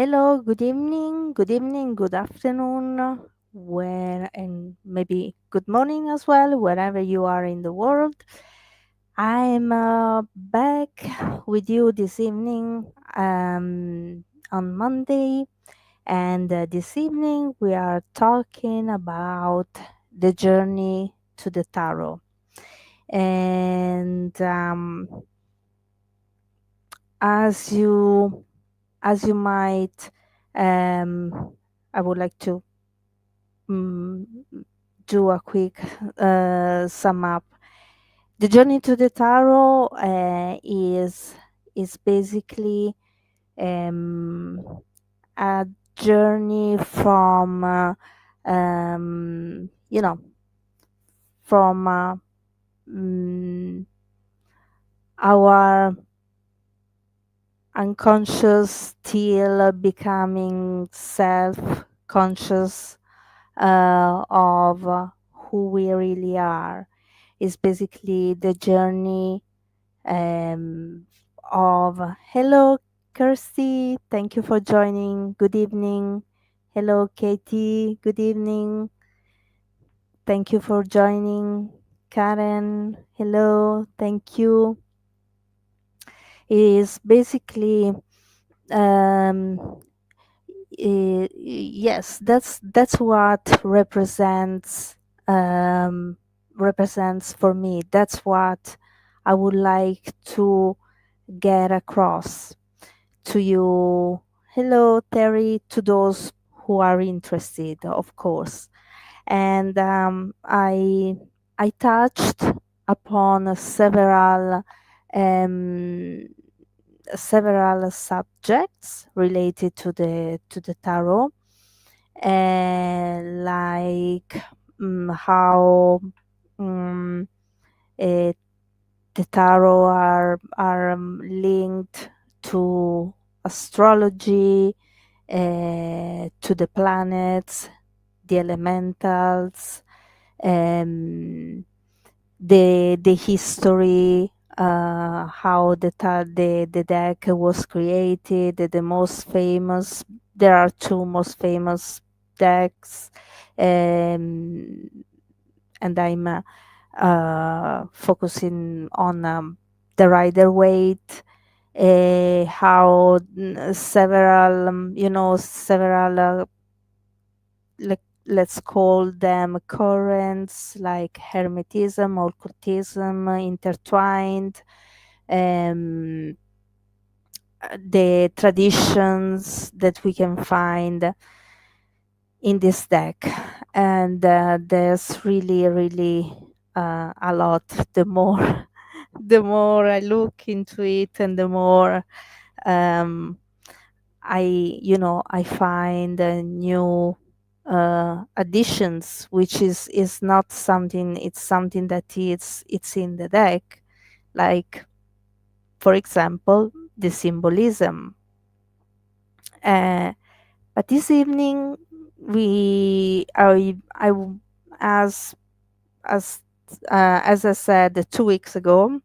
Hello, good evening, good afternoon, where and maybe good morning as well, wherever you are in the world. I'm back with you this evening on Monday, and this evening we are talking about the journey to the tarot. And as you as you might, I would like to mm, do a quick sum up. The journey to the tarot is basically um, a journey from you know from mm, our unconscious till becoming self-conscious of who we really are. Is basically the journey um, of hello, Kirsty. Thank you for joining. Good evening. Hello, Katie. Good evening. Thank you for joining. Karen. Hello. Thank you. Is basically um, yes, that's what represents for me. That's what I would like to get across to you. Hello, Terry, to those who are interested, of course. And I touched upon um, several subjects related to the tarot, like how um, uh, the tarot are linked to astrology, to the planets, the elementals, um, the history, how the deck was created, the most famous. There are two most famous decks, um, and I'm focusing on the Rider Waite. How several, several let's call them currents like Hermetism, occultism, intertwined, um, the traditions that we can find in this deck. And there's really a lot. The more the more I look into it, and the more um, I find new additions, which is not something. It's something that it's in the deck, like for example the symbolism. Uh, but this evening as as as I said 2 weeks ago,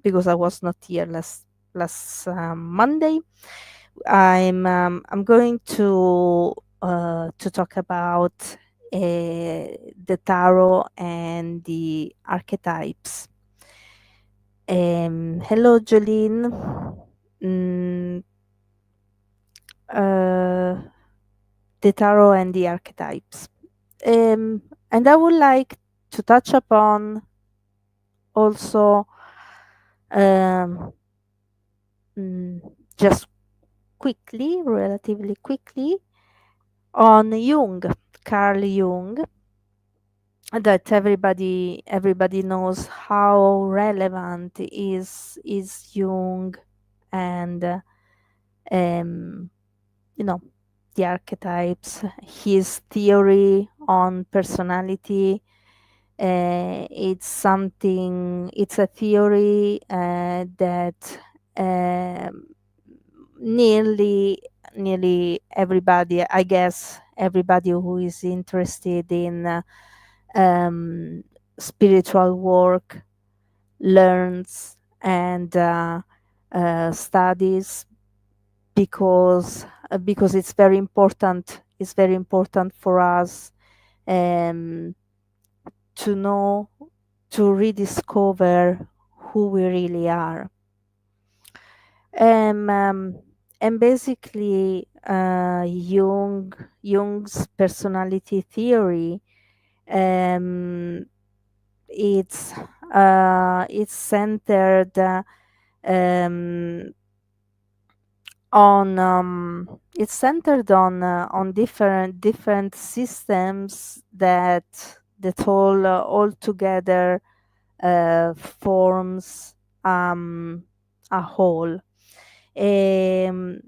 because I was not here last Monday. I'm going to talk about the tarot and the archetypes. Hello, Jolene. Mm, uh, the tarot and the archetypes. And I would like to touch upon also um, mm, just quickly, relatively quickly, on Jung, Carl Jung, that everybody knows how relevant is Jung, and um, you know the archetypes, his theory on personality. It's a theory that um, nearly nearly everybody, I guess, everybody who is interested in um, spiritual work learns and studies, because it's very important. It's very important for us um, to know, to rediscover who we really are. Um, um, and basically, Jung's personality theory, um, it's it's centered um, it's centered on different systems that all together forms a whole. And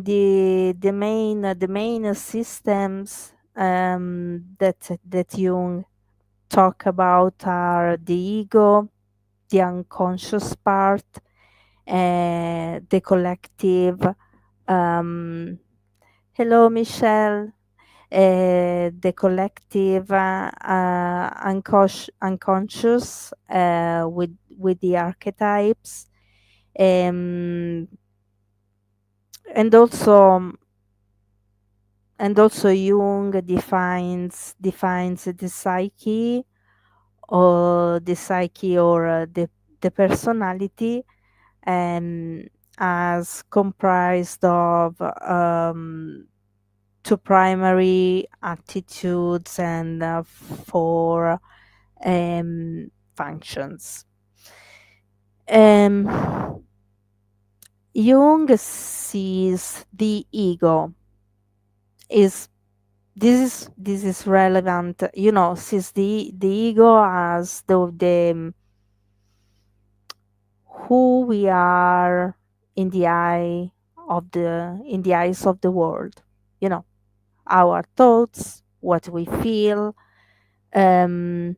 the main systems that Jung talk about are the ego, the unconscious part, the collective. Um, Hello, Michelle. The collective unconscious with the archetypes, um, and also Jung defines the psyche or the personality, um, as comprised of two primary attitudes and four functions. Um, Jung sees the ego is this is relevant, sees the ego as the who we are in the eyes of the world. You know, our thoughts, what we feel, um,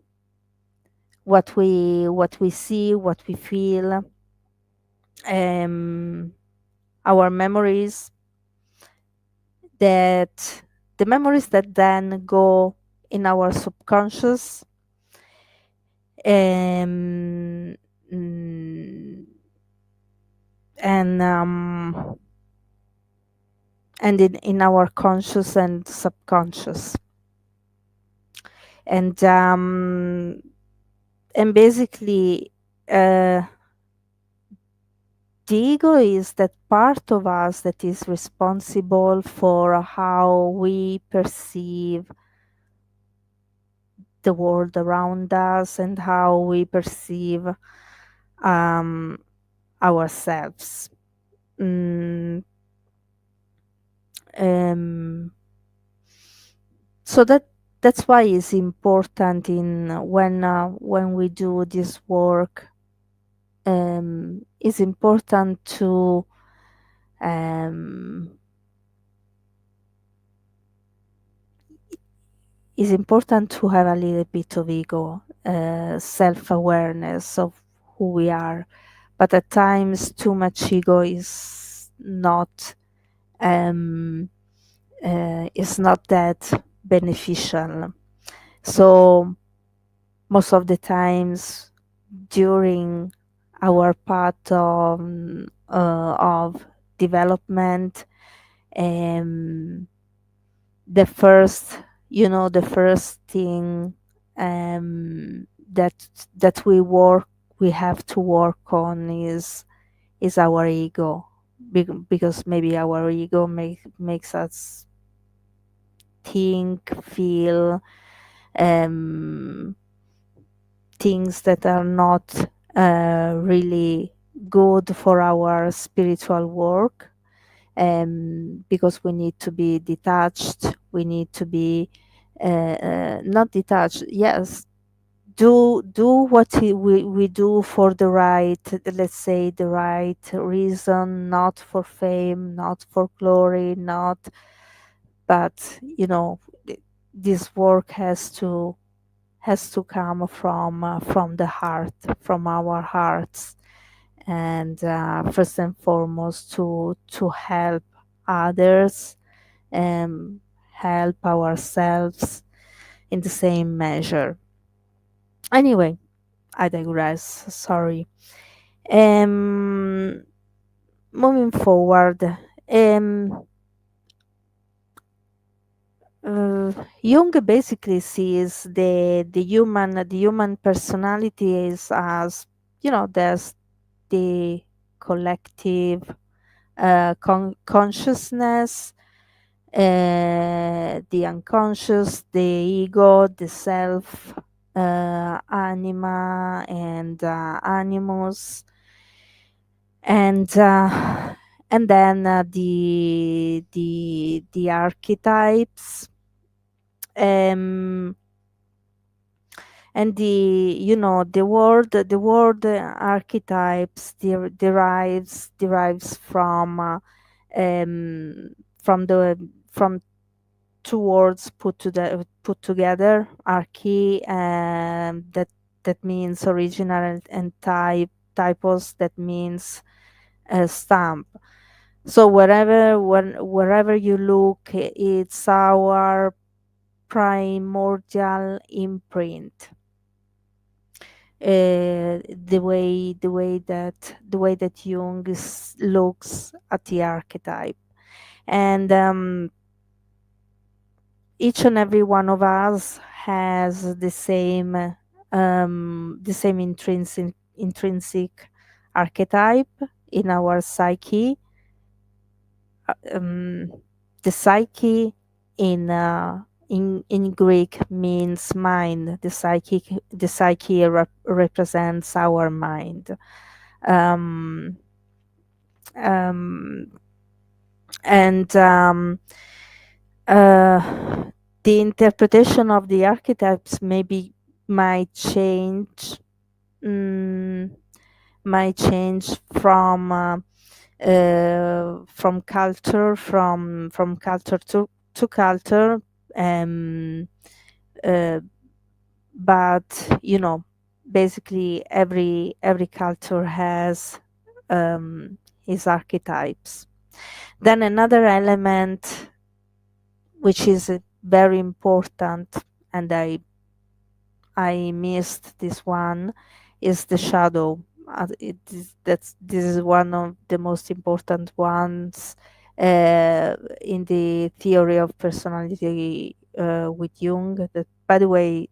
what we see, what we feel, um, our memories that the memories that then go in our subconscious, um, mm, and in our conscious and subconscious, and basically uh, the ego is that part of us that is responsible for how we perceive the world around us and how we perceive um, ourselves. Mm, um, so that's why it's important in when we do this work. It's important to um, have a little bit of ego, self-awareness of who we are, but at times too much ego um, is not that beneficial. So most of the times during our path of development, um, the first thing that we have to work on is our ego, because maybe our ego makes us think, feel um, things that are not really good for our spiritual work, because we need to be detached, we need to be not detached, yes, do what we do for the right, let's say, the right reason, not for fame, not for glory, not, but this work has to come from the heart, from our hearts, and first and foremost to help others and help ourselves in the same measure. Anyway, I digress. Sorry. Um, Moving forward, Um, uh, Jung basically sees the human personality is as, there's the collective consciousness, the unconscious, the ego, the self, anima, and animus, and then the archetypes, um, and the word archetypes derives um, from the from two words put together, archi, that means original, and typos, that means stamp. So wherever you look, it's our primordial imprint. The way that Jung looks at the archetype, and each and every one of us has the same intrinsic archetype in our psyche. um, the psyche in Greek means mind. The psyche represents our mind. um, um, and uh, the interpretation of the archetypes maybe might change, mm, might change from culture to culture. um, uh, but basically every culture has his archetypes. Then another element which is very important, and I missed this one, is the shadow. This is one of the most important ones in the theory of personality with Jung. That, by the way,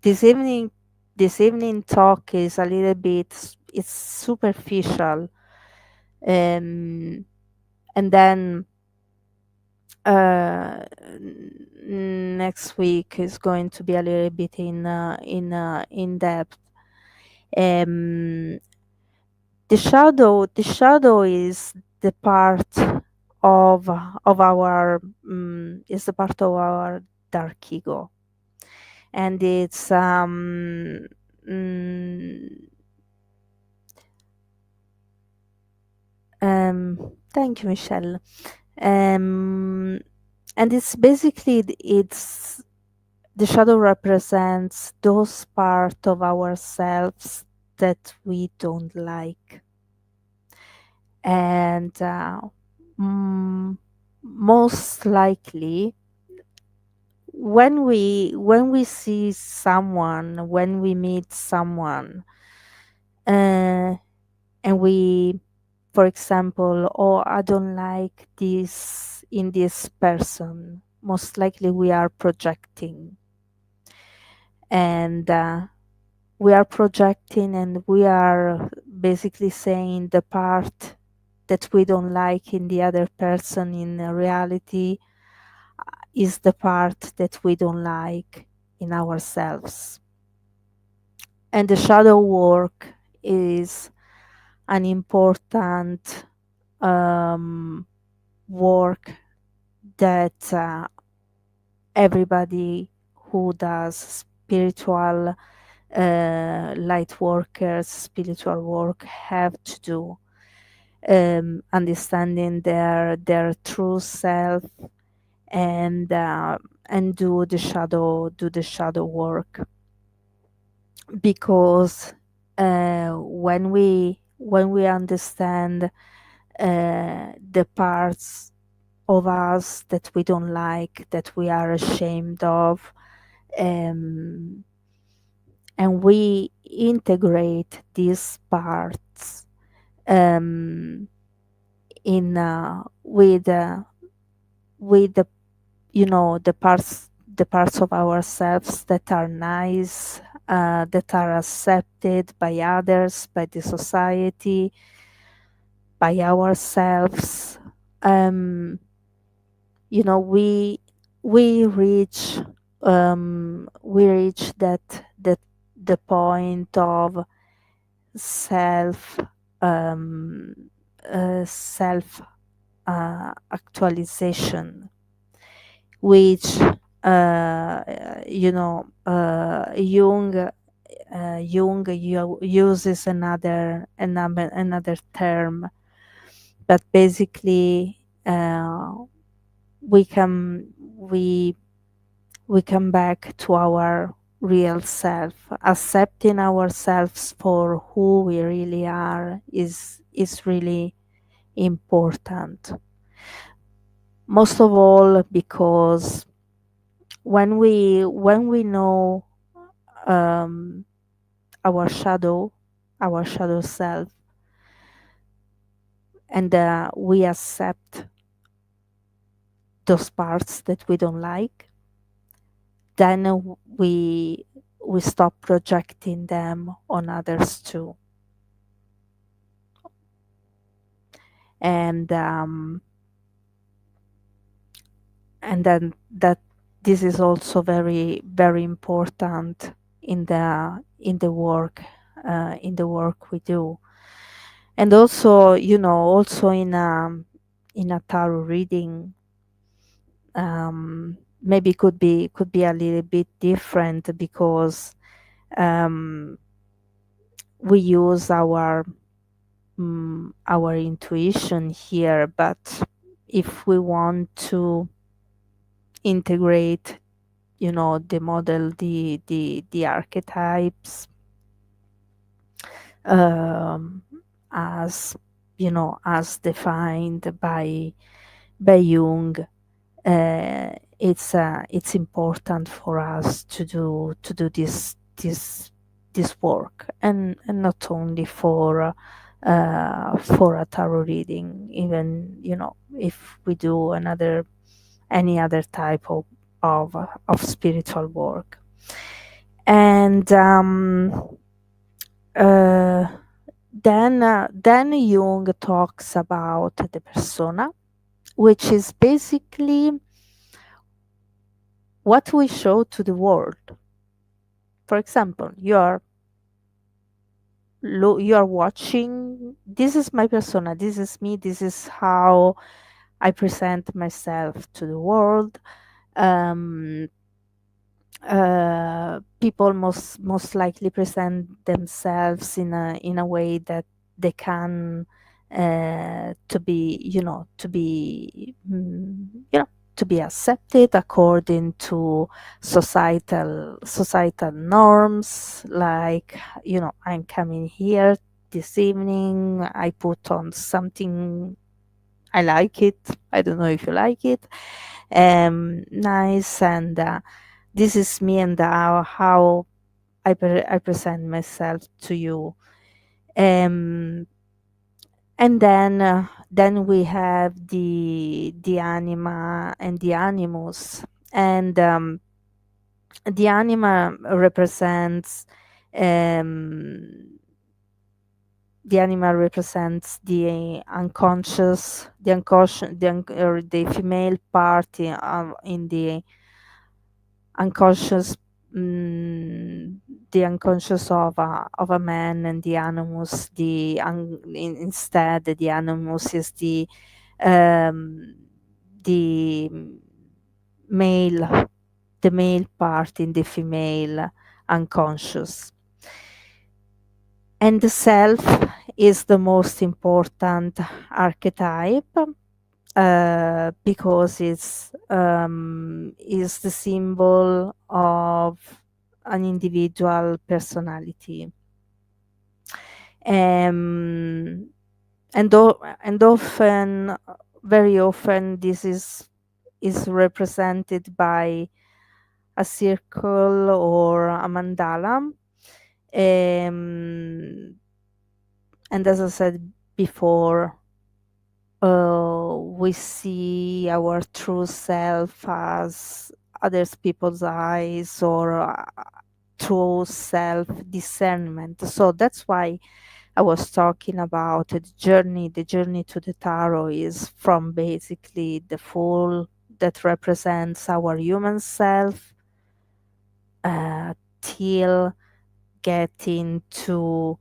this evening this evening talk is a little bit, it's superficial, um, and then next week is going to be a little bit in depth. Um, the shadow is the part of our is the part of our dark ego, and it's mm, thank you, Michelle. um, and it's basically it's the shadow represents those part of ourselves that we don't like, and mm, most likely when we see someone, when we meet someone, uh, and we, for example, oh, I don't like this in this person, most likely we are projecting, and we are projecting, and we are basically saying the part that we don't like in the other person in reality is the part that we don't like in ourselves. And the shadow work is an important um, work that everybody who does light workers, spiritual work have to do. Understanding their true self, and do the shadow work, because when we understand the parts of us that we don't like, that we are ashamed of, um, and we integrate these parts um, in with the, the parts of ourselves that are nice, that are accepted by others, by the society, by ourselves. um we reach, that the point of self, um self actualization, which, Jung uses another term, but basically, we come we we come back to our real self. Accepting ourselves for who we really are is really important. Most of all, because when we know, um, our shadow self, and we accept those parts that we don't like, then we stop projecting them on others too. And then that this is also very very important in the work we do. And also, also in a tarot reading, maybe could be a little bit different, because um, we use our intuition here. But if we want to integrate, the model, the archetypes, um, as as defined by Jung, it's important for us to do this work, and not only for a tarot reading. Even, if we do any other type of spiritual work. And uh, then Jung talks about the persona, which is basically what we show to the world. For example, you are watching. This is my persona. This is me. This is how I present myself to the world. Um, People most likely present themselves in a way that they can, to be accepted according to societal norms. Like, I'm coming here this evening, I put on something, I like it, I don't know if you like it, nice. And this is me, and how I present myself to you. Um, and then we have the anima and the animus. And the anima represents, um, the female part in unconscious mm, the unconscious of a man. And the animus, instead, the animus is um, the male the male part in the female unconscious. And the self is the most important archetype, because is the symbol of an individual personality. Um, and often, very often, this is represented by a circle or a mandala. Um, and as I said before, we see our true self as others people's eyes, or true self discernment. So that's why I was talking about the journey to the tarot is from basically the fool that represents our human self, uh, till getting to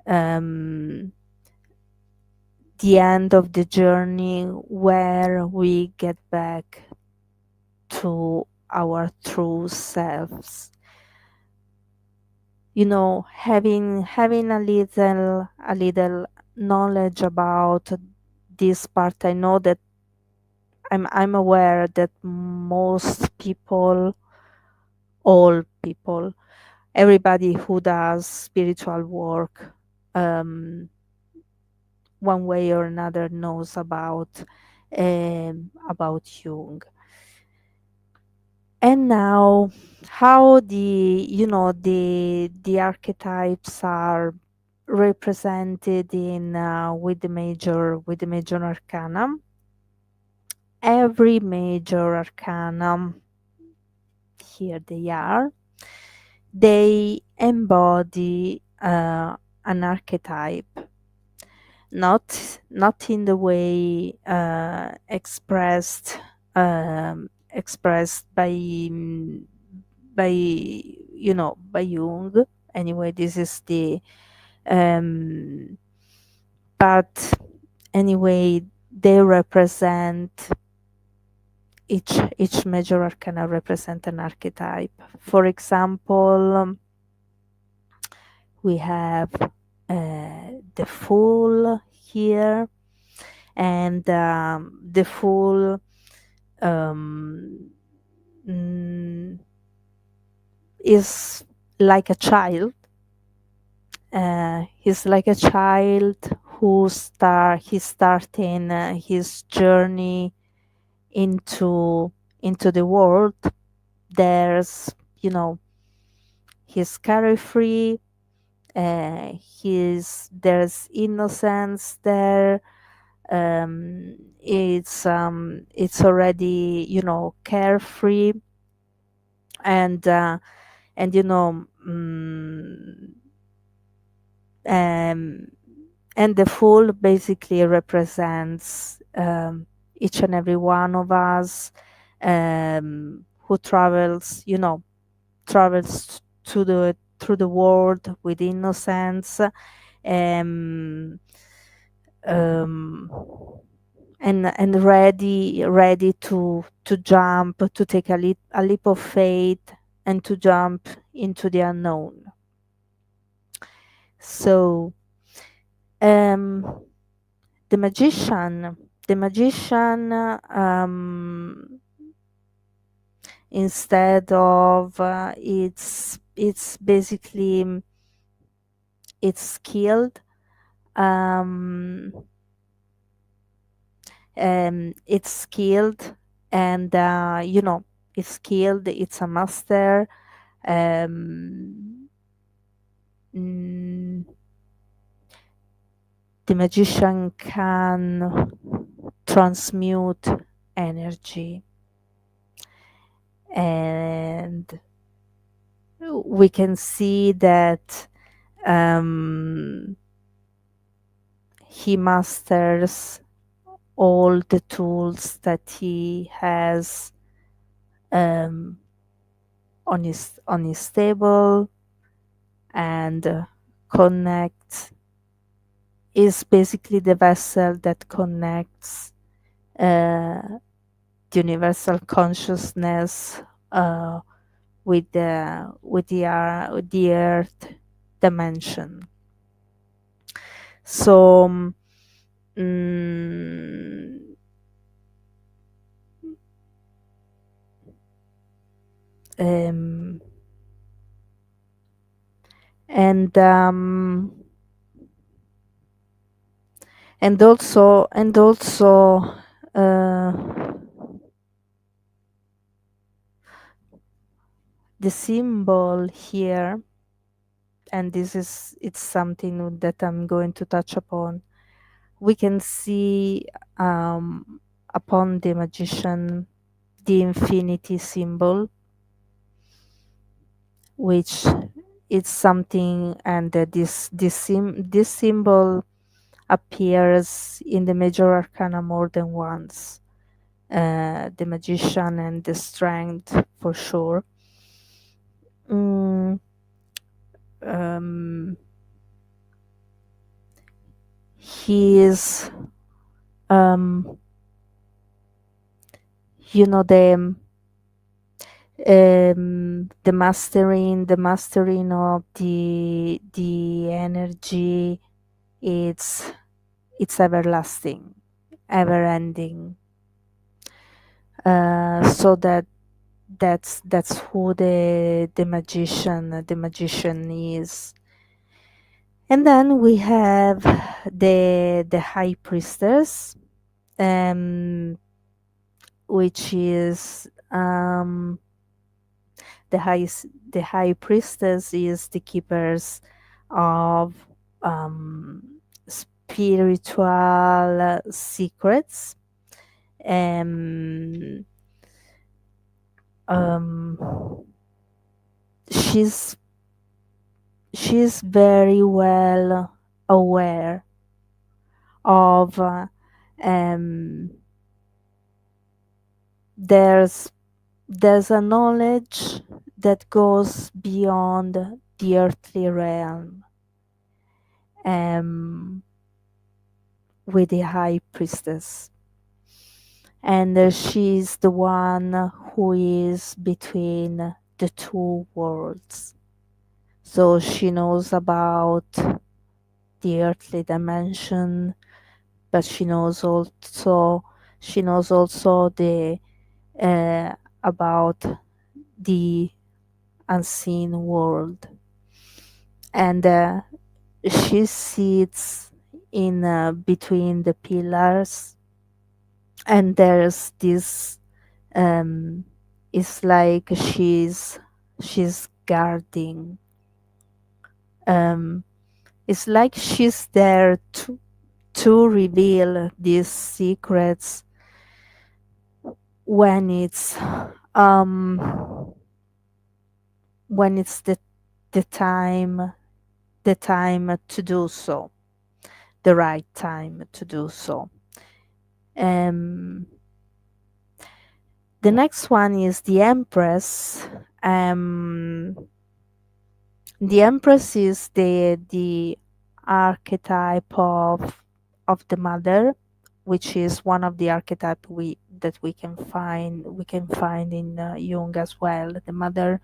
um, the end of the journey where we get back to our true selves. You know, having a little knowledge about this part, I know that I'm aware that most people, all people, everybody who does spiritual work, um, one way or another knows about Jung. And now, how the archetypes are represented in with the major arcana. Every major arcana, here they are, they embody an archetype, not in the way expressed by Jung. Anyway, this is the um, but anyway, they represent each major arcana represent an archetype. For example, we have the Fool here, and the Fool um, mm, is like a child. He's like a child he's starting his journey into the world. There's, you know, he's carefree. There's innocence there. It's already, carefree, and um, and the Fool basically represents each and every one of us, who travels to the through the world with innocence, um, um, and ready to jump, to take a leap of faith, and to jump into the unknown. So, um, the magician, instead of it's basically, it's skilled. um, it's skilled, and it's skilled, it's a master. um, mm, the magician can transmute energy, and we can see that um, he masters all the tools that he has um, on his table, and connects is basically the vessel that connects uh, the universal consciousness uh, with the earth dimension. So, mm, um, and also uh, the symbol here, and it's something that I'm going to touch upon. we can see um, upon the magician the infinity symbol, which is something, and this symbol appears in the major arcana more than once. The magician and the strength, for sure. Mm, um, he is, um, you know, the mastering of the energy. It's everlasting, ever ending. So that's who the magician is. And then we have the high priestess, um, which is the high priestess is the keepers of spiritual secrets. Um, um, she's she's very well aware of um, there's there's a knowledge that goes beyond the earthly realm, um, with the high priestess, and she's the one who is between the two worlds. So she knows about the earthly dimension, but she knows also the uh, about the unseen world, and she sits in between the pillars, and there's this it's like she's guarding, um it's like she's there to reveal these secrets when um it's the time the time to do so, the right time to do so. um the next one is the Empress. um the Empress is the archetype of the mother, which is one of the archetype we can find in Jung as well. The mother,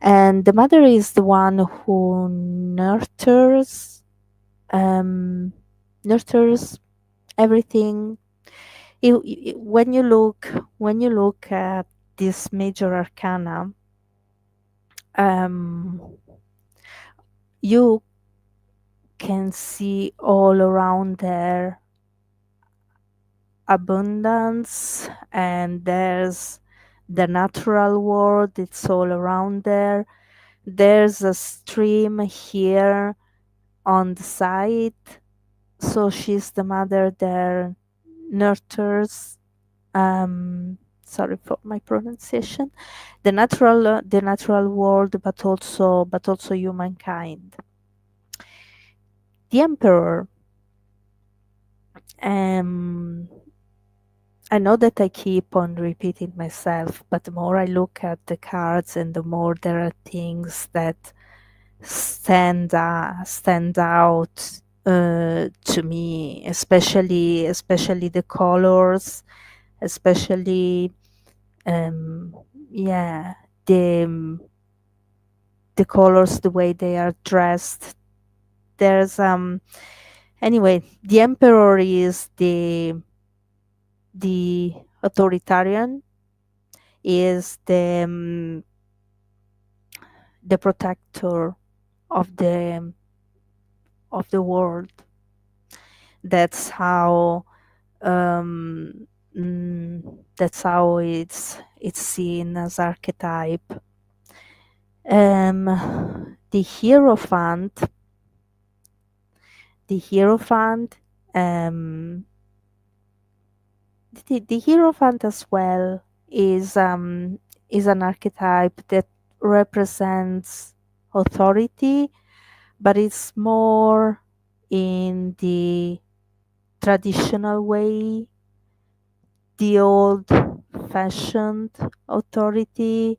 and the mother is the one who um, nurtures everything. When you look at this major arcana, um, you can see all around there abundance, and there's the natural world, it's all around there. There's a stream here on the side, so she's the mother there, nurtures, sorry for my pronunciation, the natural world, but also humankind. The Emperor, um I know that I keep on repeating myself, but the more I look at the cards and the more there are things that stand out to me, especially the colors, especially um, yeah, the the colors, the way they are dressed. There's anyway, the Emperor is the authoritarian, is the protector of the world. That's how um, that's how it's seen as archetype. The Hierophant, the Hierophant Um, the Hierophant as well is an archetype that represents authority, but it's more in the traditional way, the old fashioned authority,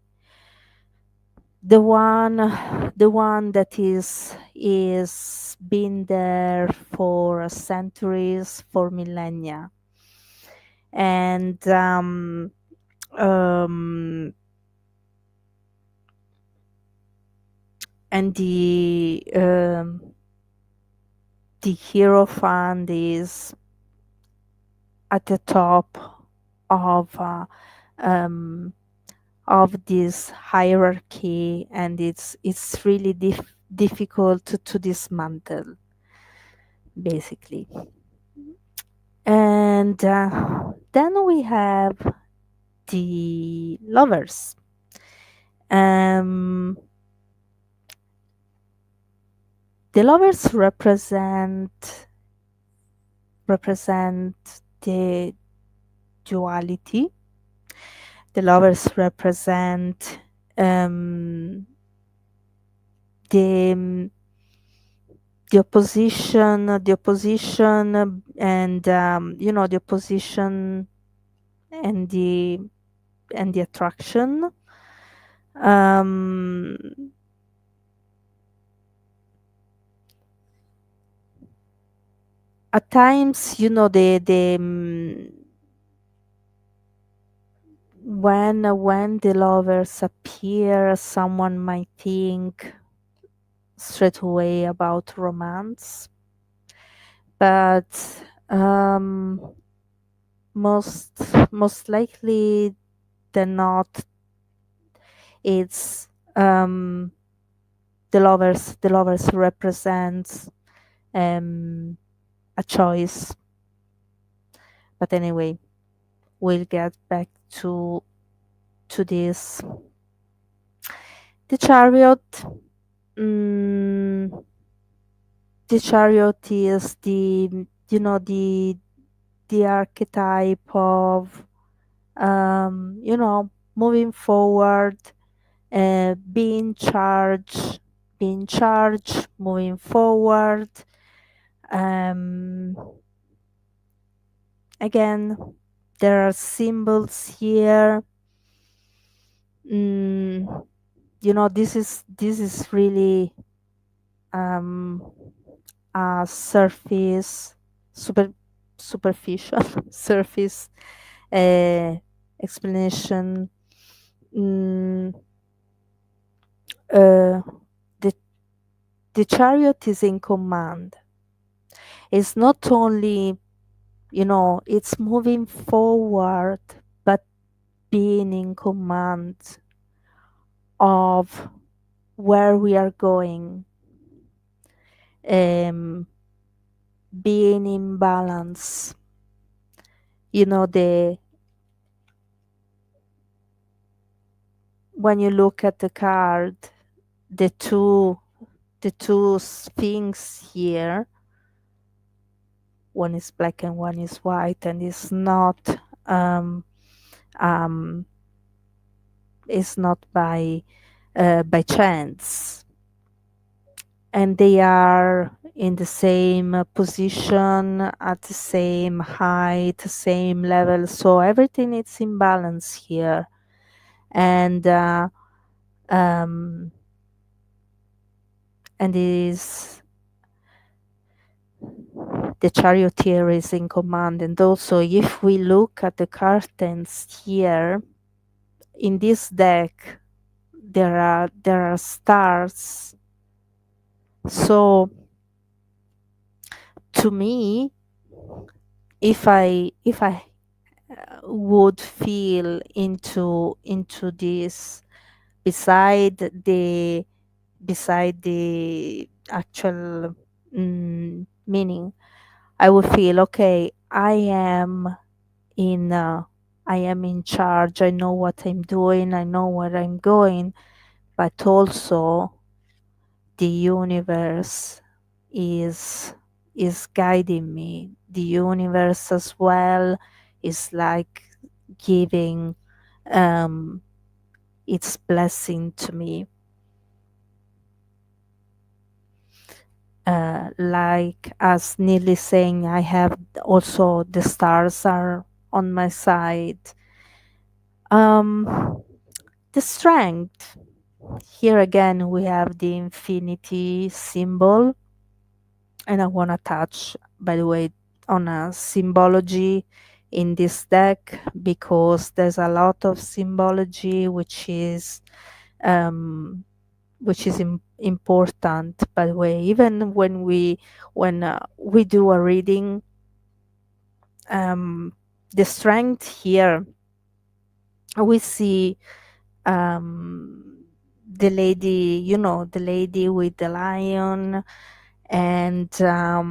the one that is been there for centuries, for millennia. And um and the Hierophant is at the top of uh, um, of this hierarchy, and it's really difficult to dismantle, basically. And then we have the lovers. Um, the lovers represent the duality. The lovers represent um, the the opposition, and the opposition and the attraction. Um, at times, when the lovers appear, someone might think straight away about romance, but um, most most likely than not, it's um, the lovers represents um, a choice. But anyway, we'll get back to this. The chariot. mm, the chariot is the archetype of moving forward, being charged, moving forward. um Again, there are symbols here. mm, this is really um a surface, super superficial surface uh, explanation. mm, uh, the the chariot is in command. It's not only, it's moving forward, but being in command of where we are going, um, being in balance. The When you look at the card, the two sphinx here, one is black and one is white, and um um it's not by chance, and they are in the same position, at the same height, same level, so everything is in balance here. And um and is the charioteer is in command. And also, if we look at the curtains here in this deck, there are stars. So to me, if I would feel into this, beside the actual meaning, I would feel, okay, in I am in charge. I know what I'm doing. I know where I'm going. But also, the universe is is guiding me. The universe as well is like giving um, its blessing to me. Like as nearly saying, I have also the stars are on my side. Um, the strength. Here again, we have the infinity symbol, and I want to touch, by the way, on a symbology in this deck because there's a lot of symbology um, which is important. By the way, even when we do a reading, um, the strength here we see the lady, the lady with the lion, and uh,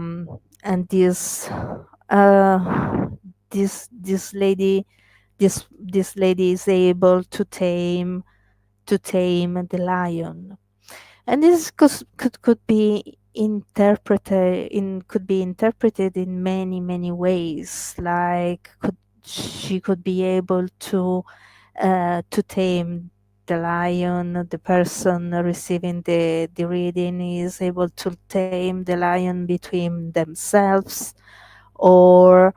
this lady, this lady is able to tame the lion. And this could be interpreted in many ways. Like she could be able to tame the lion. The person receiving the reading is able to tame the lion between themselves or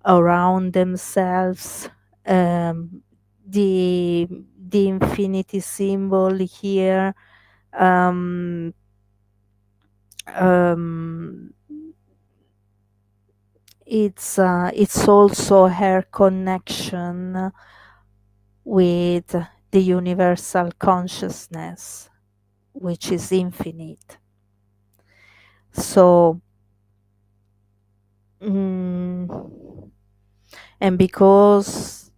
around themselves. Um, the the infinity symbol here, um, um, it's also her connection with the universal consciousness, which is infinite. So, mm, and because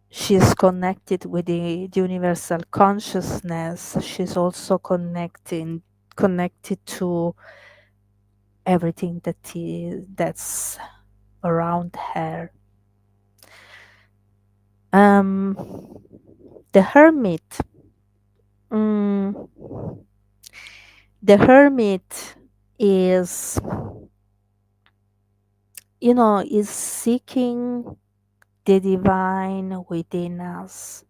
she's connected with the universal consciousness, she's also connected to everything that's around her. Um, the hermit. Mm, the hermit is, is seeking the divine within us.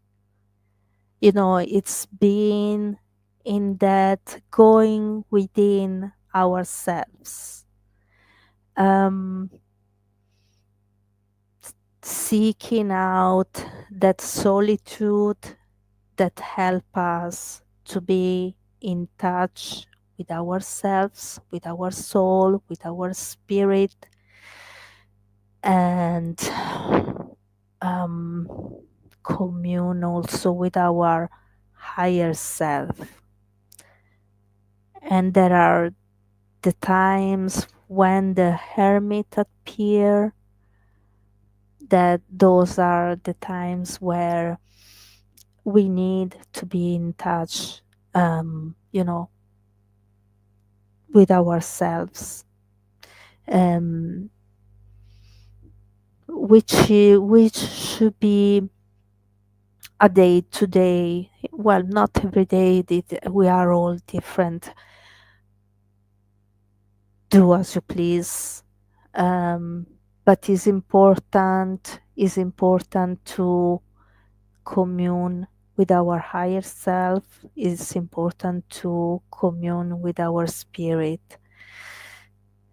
It's being in that going within ourselves, um, seeking out that solitude that help us to be in touch with ourselves, with our soul, with our spirit, and um, commune also with our higher self. And there are the times when the hermit appear, that those are the times where we need to be in touch, with ourselves, um, which should be a day to day. Well, not every day. We are all different. Do as you please. Um, but is important to commune with our higher self. It's important to commune with our spirit.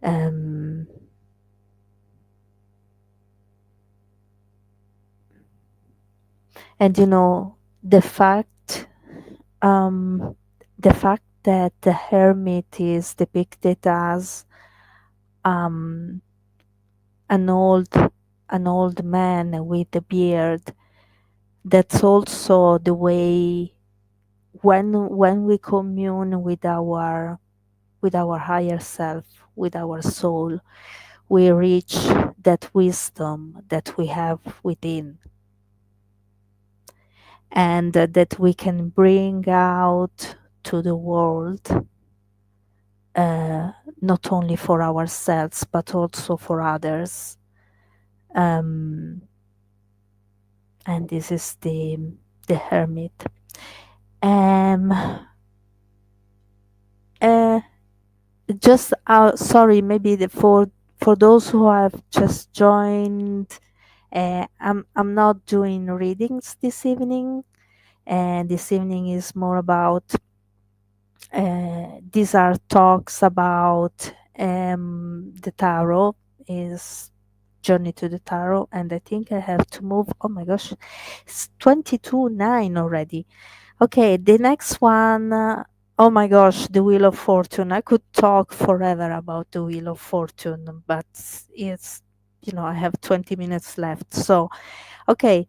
Um, and the fact um, the fact that the hermit is depicted as um, an old an old man with a beard, that's also the way when we commune with our higher self, with our soul, we reach that wisdom that we have within, and that we can bring out to the world, uh, not only for ourselves but also for others. Um, and this is the hermit. Um, uh, just sorry, maybe for those who have just joined, I'm not doing readings this evening, and this evening is more about these are talks about the tarot, is journey to the tarot, and I think I have to move. Oh my gosh, it's 22:09 already. Okay, the next one. Oh my gosh, the Wheel of Fortune. I could talk forever about the Wheel of Fortune, but it's, I have 20 minutes left. So, okay,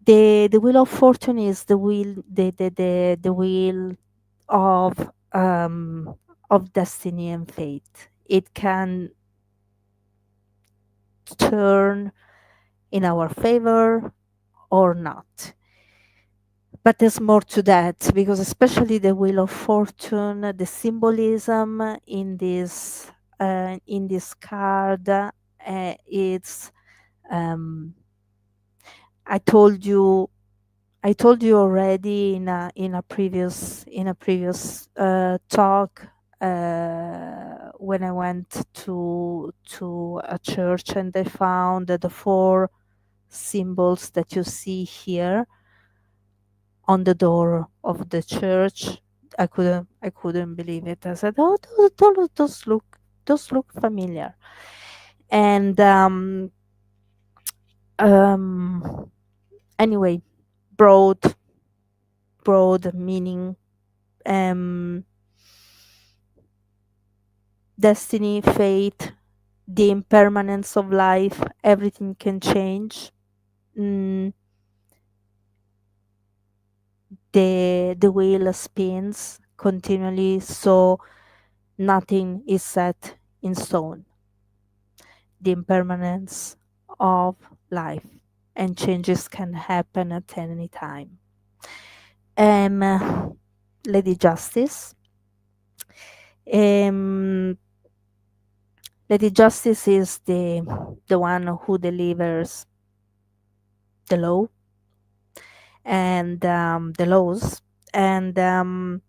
the Wheel of Fortune is the wheel of destiny and fate. It can turn in our favor or not. But there's more to that, because especially the Wheel of Fortune, the symbolism in this card, it's um, I told you I told you already in a previous talk, when I went to a church and I found that the four symbols that you see here on the door of the church. I couldn't believe it. I said, "Oh, those look familiar." And um, anyway, broad broad meaning, um, destiny, fate, the impermanence of life. Everything can change. Mm, the wheel spins continually, so nothing is set in stone. The impermanence of life, and changes can happen at any time. Um, Lady Justice. Um, Lady Justice is the one who delivers the law and the laws, and um,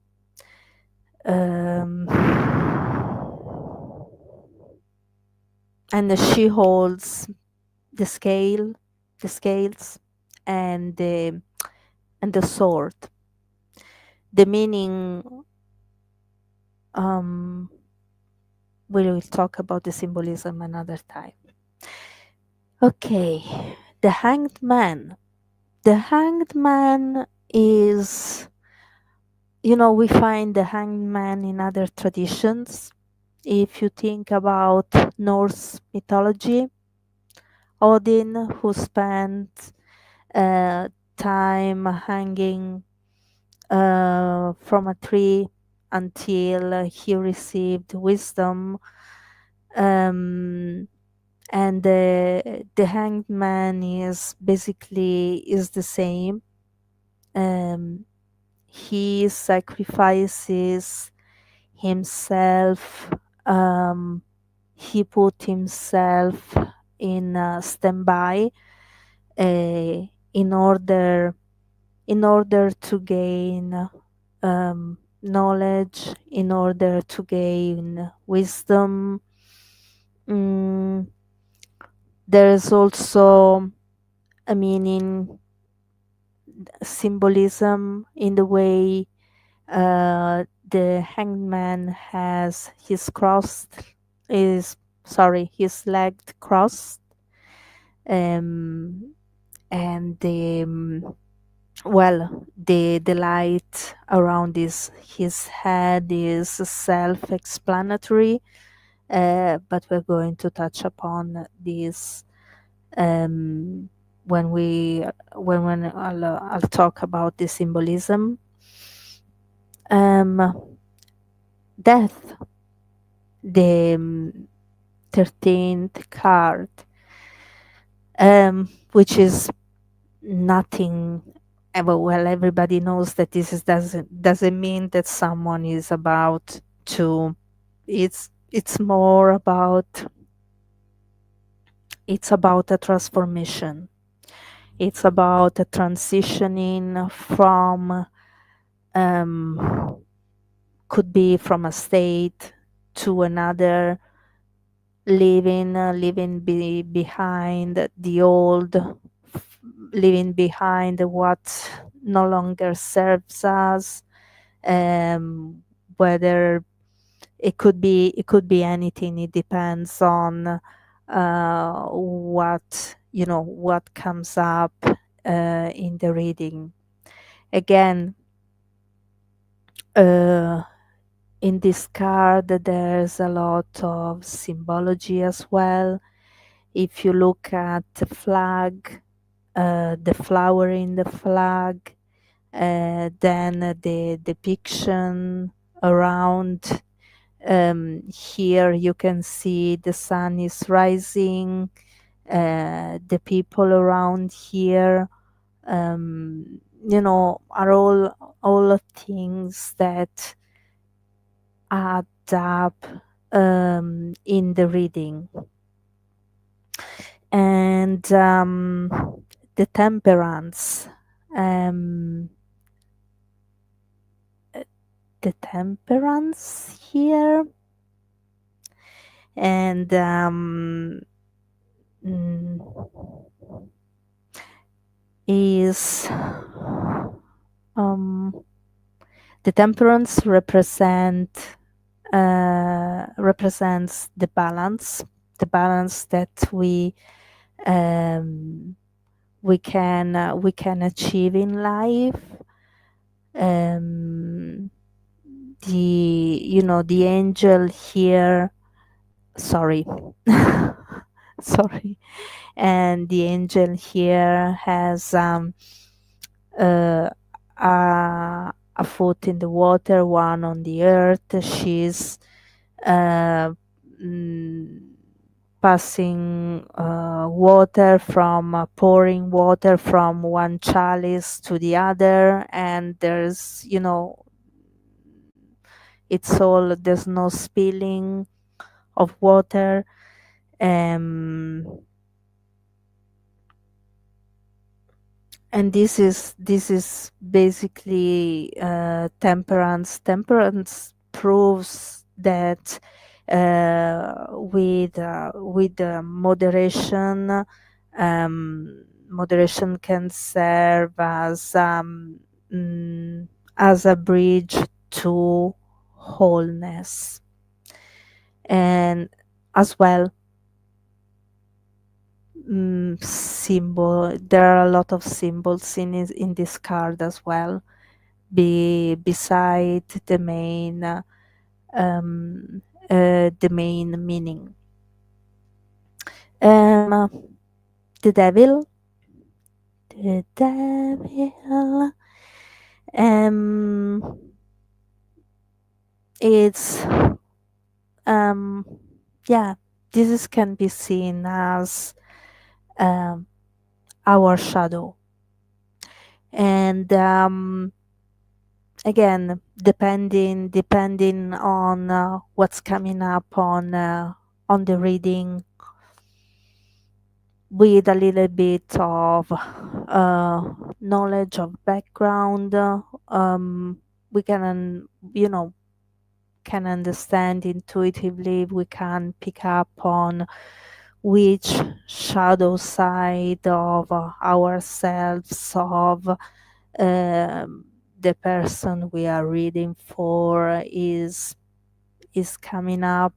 and she holds the the scales, and the sword. The meaning, um, we will talk about the symbolism another time. Okay, the Hanged Man. The Hanged Man is, we find the Hanged Man in other traditions. If you think about Norse mythology, Odin, who spent uh, time hanging from a tree until he received wisdom, um, and the hanged man is the same. Um, he sacrifices himself. Um, he put himself in standby, uh, in order to gain knowledge, in order to gain wisdom. Mm, there's also a meaning, symbolism in the way the hangman has his leg crossed, um, and the light around his head is self-explanatory, but we're going to touch upon this um, when I'll talk about the symbolism. um, Death, the 13th card, which is nothing. Well, everybody knows that doesn't mean that someone is about to. It's more about, it's about a transformation. It's about a transitioning from, um, could be from a state to another, leaving behind the old, leaving behind what no longer serves us. um, Whether it could be anything. It depends on what comes up in the reading. Again, uh, in this card there's a lot of symbology as well. If you look at the flag, the flower in the flag, then the depiction around. Here you can see the sun is rising, the people around here, are all things that add up in the reading. And the temperance, um, the temperance here, and mm, is um, the temperance represents the balance that um, we can achieve in life. um, the angel here, sorry, sorry, and the angel here has uh, a foot in the water, one on the earth. She's uh, mm, passing water from pouring water from one chalice to the other, and there's no spilling of water. um, and this is basically temperance proves that with moderation, moderation can serve mm, as a bridge to wholeness. And as well, there are a lot of symbols in this card as well, beside um, the main meaning. um, the devil, um, it's um, yeah, can be seen as um, our shadow. And again, depending on what's coming up on the reading, with a little bit of knowledge of background, we can understand intuitively. We can pick up on which shadow side of ourselves, of the person we are reading for, is coming up.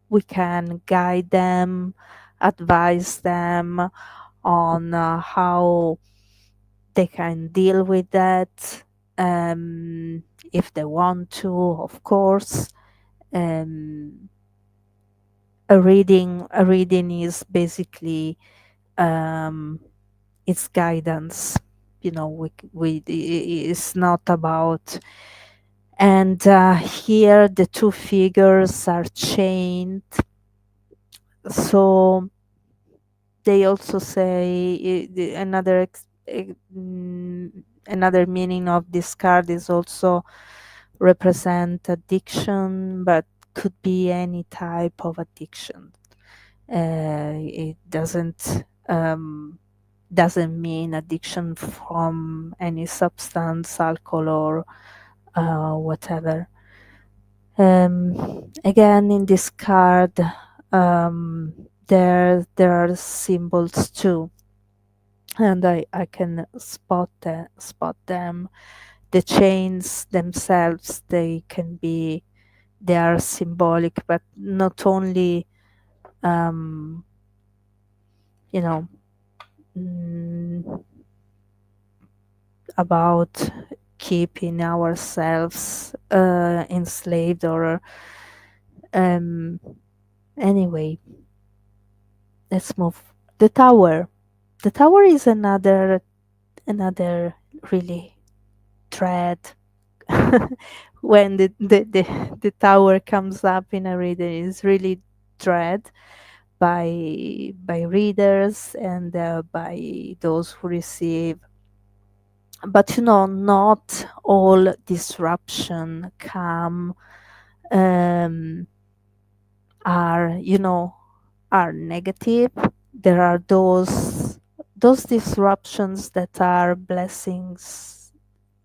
We can guide them, advise them on how they can deal with that, if they want to, of course. um, a reading is basically, um, it's guidance. It's not about. And here the two figures are chained. So they also say, another meaning of this card is also represent addiction, but could be any type of addiction. It doesn't mean addiction from any substance, alcohol, or whatever. Again, in this card, there are symbols too, and I can spot them. The chains themselves, they are symbolic, but not only um, you know mm, about keeping ourselves enslaved or um, anyway. Let's move. The tower. The tower is another really dread. When the tower comes up in a reader is really dread by readers and by those who receive. But not all disruption come um, are are negative. There are those disruptions that are blessings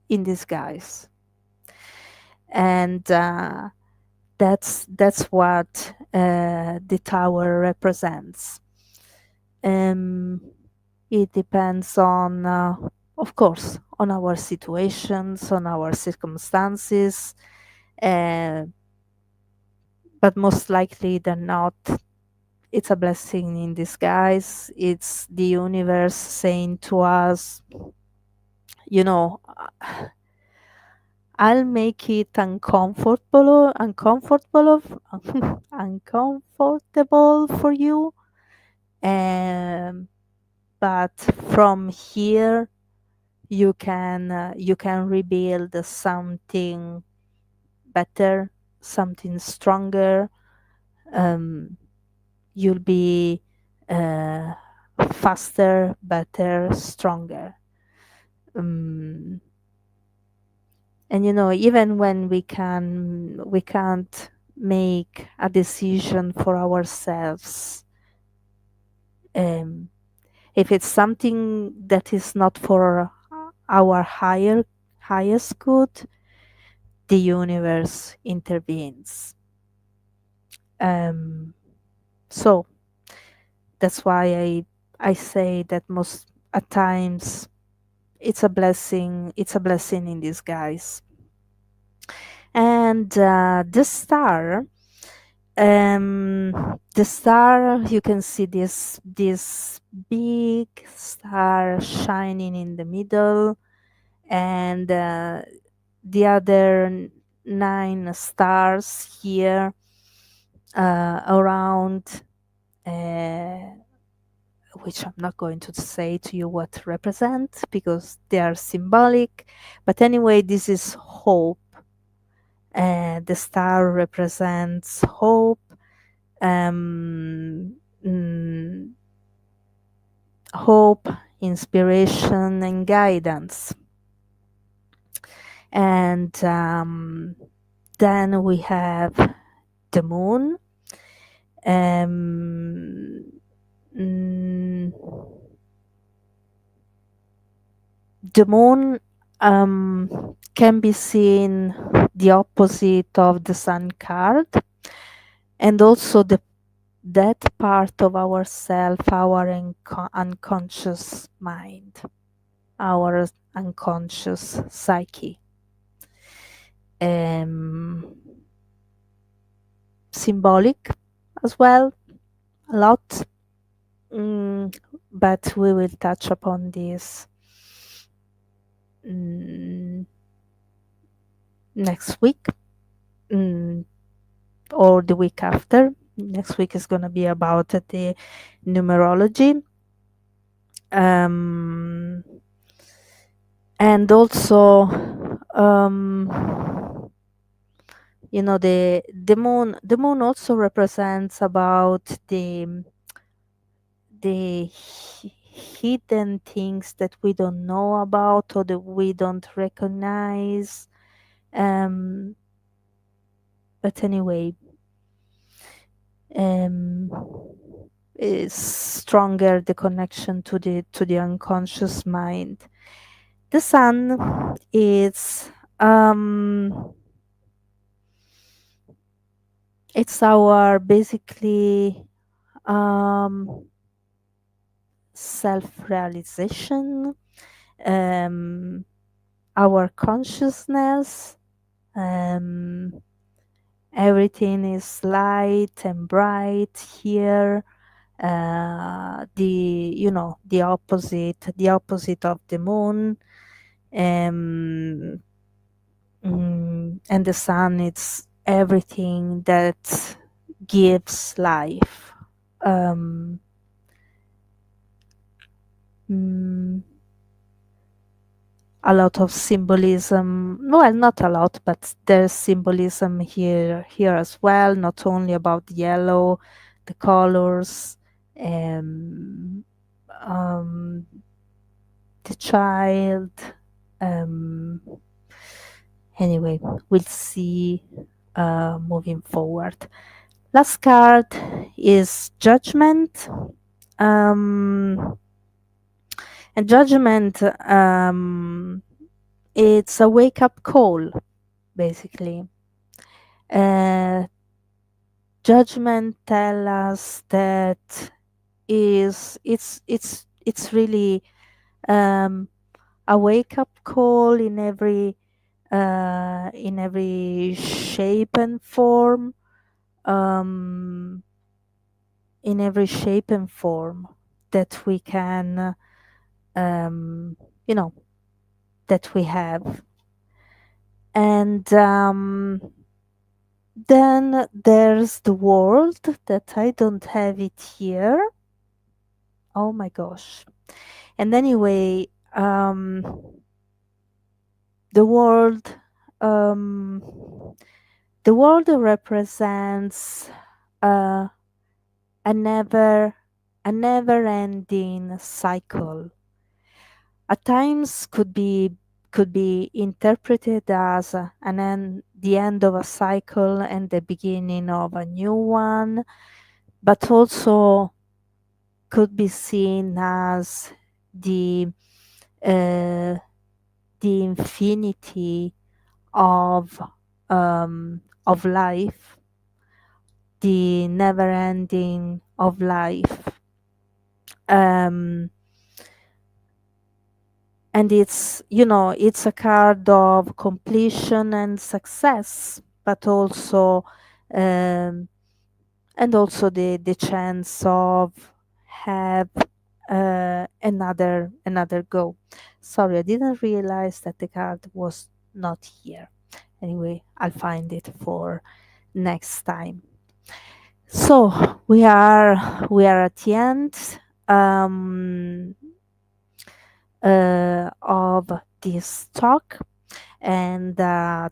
in disguise, and that's what the tower represents. Um, it depends on, of course, on our situations, on our circumstances, uh, but most likely than not, it's a blessing in disguise. It's the universe saying to us, you know, I'll make it uncomfortable for you. Um, but from here, you can rebuild something better, something stronger. Um, you'll be uh, faster, better, stronger. Um, and even when we can't make a decision for ourselves, um, if it's something that is not for our highest good, the universe intervenes. um, so that's why I say that most at times it's a blessing in disguise. And the star, you can see this big star shining in the middle, and the other nine stars here around, uh, which I'm not going to say to you what represent because they are symbolic. But anyway, this is hope. The star represents hope, um, mm, hope, inspiration, and guidance. And then we have the moon. Um, mm, the moon can be seen the opposite of the sun card, and also that part of ourself, our unconscious mind, our unconscious psyche. Um, Symbolic as well, a lot, but we will touch upon this mm, next week, mm, or the week after. Next week is going to be about the numerology. Um, and also, the moon also represents about the hidden things that we don't know about or that we don't recognize. Um, but anyway, um, is stronger the connection to the unconscious mind. The sun is um, It's our basically self-realization, um, our consciousness. Um, Everything is light and bright here. The opposite of the moon. Um, and the sun, it's everything that gives life. Um, mm, a lot of symbolism. Well, not a lot, but there's symbolism here as well. Not only about the yellow, the colors, um, um, the child. Um, anyway, we'll see moving forward. Last card is Judgment. Um, and Judgment, it's a wake up call, basically. Uh, Judgment tell us that it's really um, a wake up call in every shape and form, um, in every shape and form that we can, um, you know, that we have. And then there's the world that I don't have it here. Oh my gosh. And anyway, the world, um, the world represents uh, a never, a never-ending cycle. At times could be interpreted as the end of a cycle and the beginning of a new one, but also could be seen as the uh, the infinity of of life, the never ending of life. Um, and it's a card of completion and success, but also um, the chance of have another go. Sorry, I didn't realize that the card was not here. Anyway, I'll find it for next time. So we are at the end um, of this talk. And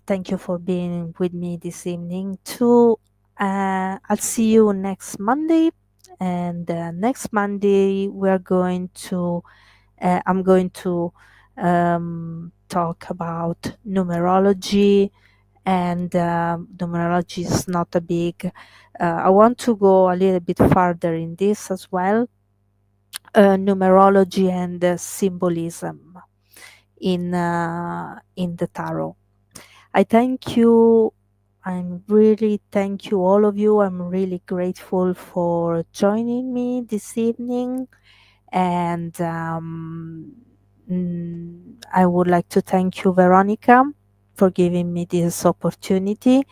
thank you for being with me this evening too. I'll see you next Monday. And next Monday, I'm going to talk about numerology. And numerology is not a big. I want to go a little bit further in this as well. Numerology and symbolism in the tarot. I thank you. I'm really thank you all of you. I'm really grateful for joining me this evening, and I would like to thank you, Veronica, for giving me this opportunity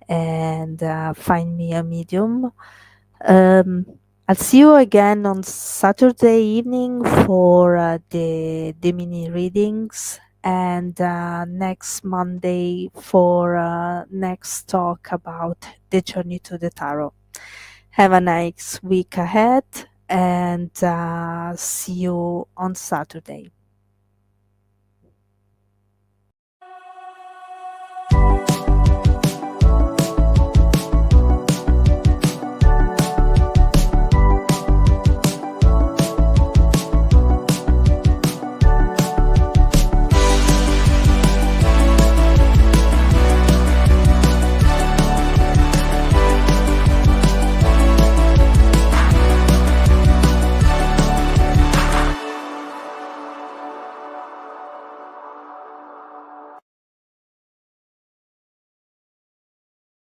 and find me a medium. Um, I'll see you again on Saturday evening for the mini readings, and next Monday for next talk about the journey to the tarot. Have a nice week ahead, and see you on Saturday.